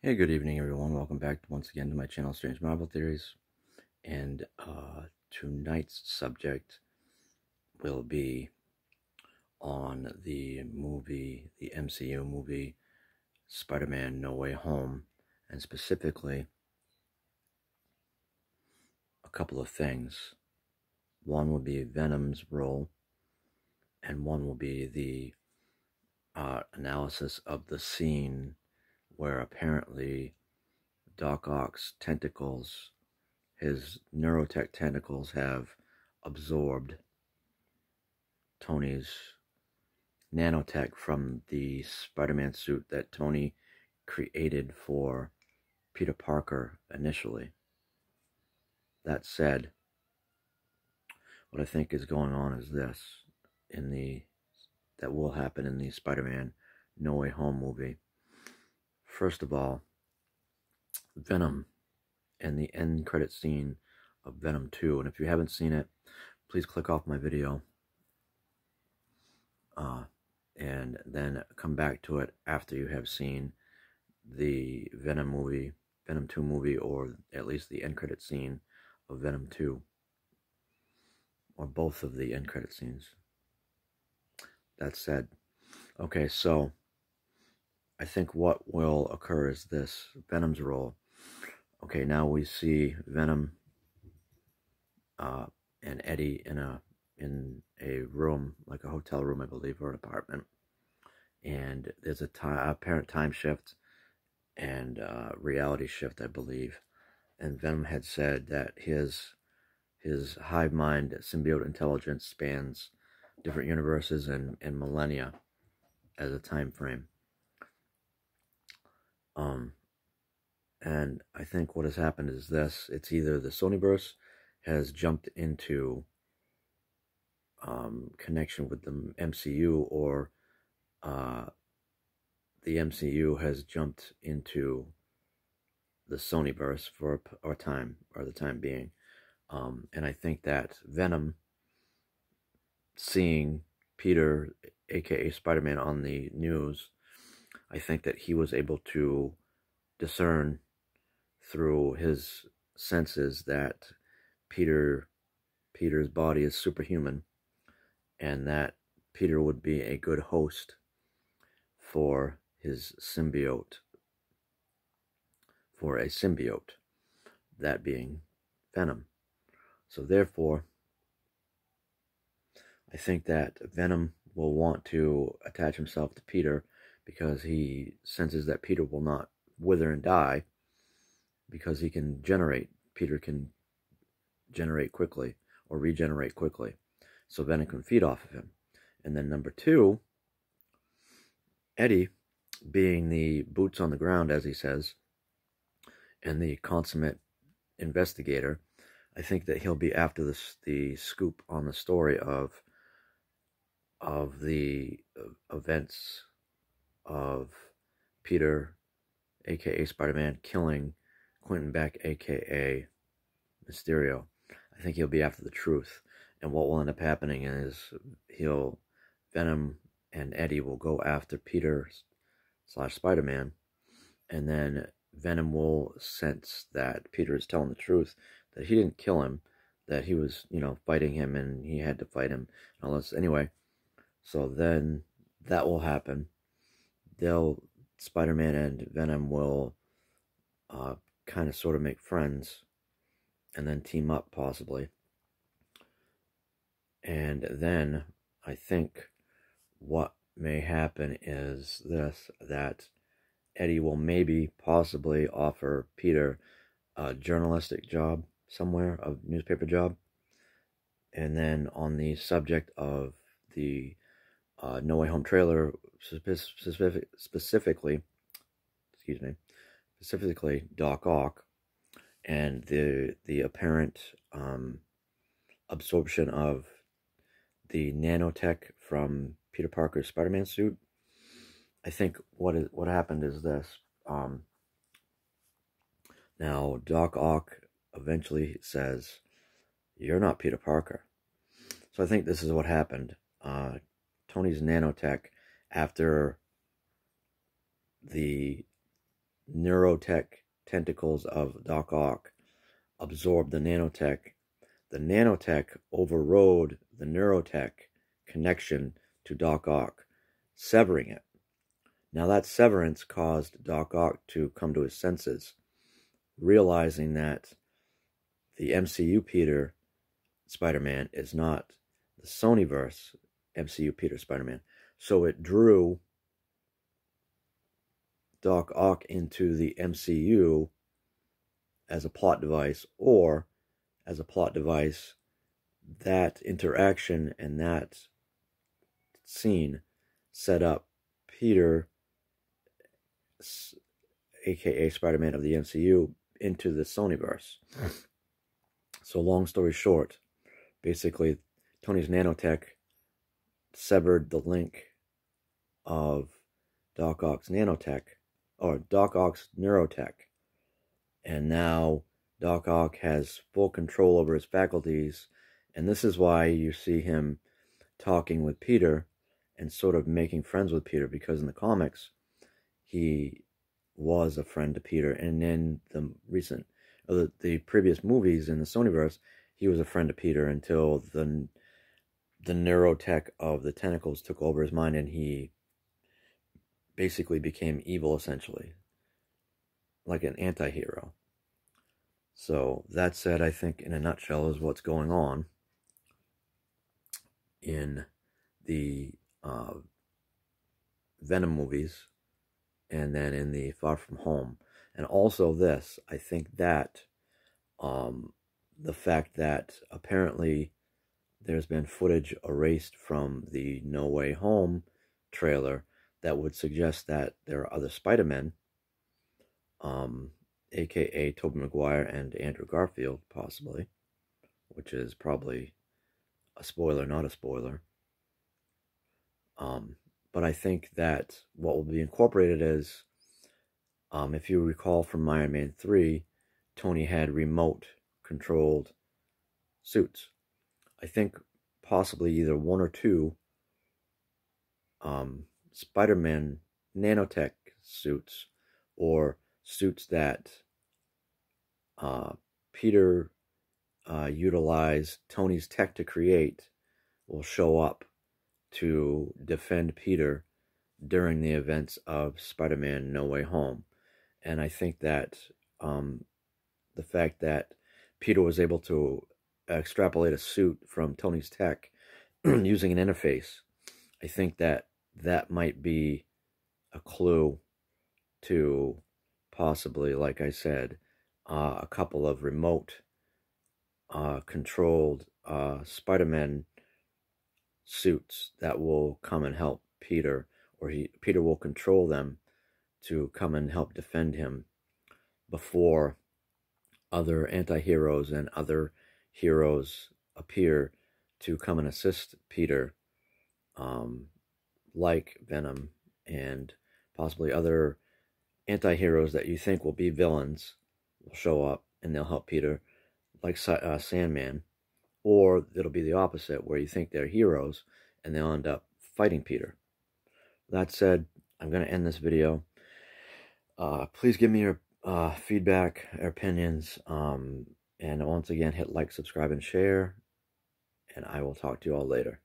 Hey, good evening, everyone. Welcome back once again to my channel, Strange Marvel Theories. And tonight's subject will be on the movie, the MCU movie, Spider-Man No Way Home, and specifically a couple of things. One will be Venom's role, and one will be the analysis of the scene where apparently Doc Ock's tentacles, his Neurotech tentacles, have absorbed Tony's nanotech from the SpiderMan suit that Tony created for Peter Parker initially. That said, what I think is going on is this that will happen in the Spider-Man No Way Home movie. First of all, Venom and the end credit scene of Venom 2. And if you haven't seen it, please click off my video and then come back to it after you have seen the Venom movie, Venom 2 movie, or at least the end credit scene of Venom 2, or both of the end credit scenes. That said, okay, so I think what will occur is this: Venom's role. Okay, now we see Venom and Eddie in a room, like a hotel room, I believe, or an apartment, and there's a apparent time shift and reality shift, I believe. And Venom had said that his hive mind symbiote intelligence spans different universes and millennia as a time frame. And I think what has happened is this: it's either the Sonyverse has jumped into connection with the MCU, or the MCU has jumped into the Sonyverse for the time being. And I think that Venom, seeing Peter, aka Spider-Man, on the news, I think that he was able to discern through his senses that Peter's body is superhuman, and that Peter would be a good host for his symbiote, for a symbiote, that being Venom. So therefore, I think that Venom will want to attach himself to Peter because he senses that Peter will not wither and die, because Peter can generate quickly or regenerate quickly. So Venom can feed off of him. And then number two, Eddie, being the boots on the ground, as he says, and the consummate investigator, I think that he'll be after the scoop on the story of the events of Peter, aka Spider-Man, killing Quinten Beck, aka Mysterio. I think he'll be after the truth. And what will end up happening is Venom and Eddie will go after Peter / Spider-Man, and then Venom will sense that Peter is telling the truth, that he didn't kill him, that he was, fighting him, and he had to fight him. And all this. Anyway, so then that will happen. Spider-Man and Venom will kind of sort of make friends, and then team up possibly. And then I think what may happen is this: that Eddie will maybe possibly offer Peter a journalistic job somewhere, a newspaper job. And then on the subject of the No Way Home trailer, specifically Doc Ock, and the apparent absorption of the nanotech from Peter Parker's Spider-Man suit, I think what happened is this. Now, Doc Ock eventually says, "You're not Peter Parker." So I think this is what happened. Tony's nanotech, after the Neurotech tentacles of Doc Ock absorbed the Nanotech. The Nanotech overrode the Neurotech connection to Doc Ock, severing it. Now that severance caused Doc Ock to come to his senses, realizing that the MCU Peter Spider-Man is not the Sonyverse MCU Peter Spider-Man. So it drew Doc Ock into the MCU as a plot device, or as a plot device, that interaction and that scene set up Peter, aka Spider-Man of the MCU, into the Sonyverse. So long story short, basically Tony's Nanotech severed the link of Doc Ock's Nanotech, or Doc Ock's Neurotech, and now Doc Ock has full control over his faculties, and this is why you see him talking with Peter and sort of making friends with Peter, because in the comics he was a friend to Peter, and in the previous movies in the Sonyverse, he was a friend to Peter until the Neurotech of the tentacles took over his mind, and he basically became evil, essentially, like an anti-hero. So that said, I think in a nutshell is what's going on in the Venom movies, and then in the Far From Home. And also this, I think that the fact that apparently there's been footage erased from the No Way Home trailer that would suggest that there are other Spider-Men, aka Tobey Maguire and Andrew Garfield, possibly, which is probably a spoiler, not a spoiler. But I think that what will be incorporated is, if you recall from Iron Man 3, Tony had remote-controlled suits. I think possibly either one or two Spider-Man Nanotech suits, or suits that Peter utilized Tony's tech to create, will show up to defend Peter during the events of Spider-Man No Way Home. And I think that the fact that Peter was able to extrapolate a suit from Tony's tech using an interface, I think that that might be a clue to possibly, like I said, a couple of remote controlled Spider-Man suits that will come and help Peter, or Peter will control them to come and help defend him before other anti-heroes and other heroes appear to come and assist Peter, like Venom and possibly other anti-heroes that you think will be villains will show up and they'll help Peter, like Sandman. Or it'll be the opposite, where you think they're heroes and they'll end up fighting Peter. That said, I'm going to end this video. Please give me your feedback, opinions, and once again, hit like, subscribe, and share, and I will talk to you all later.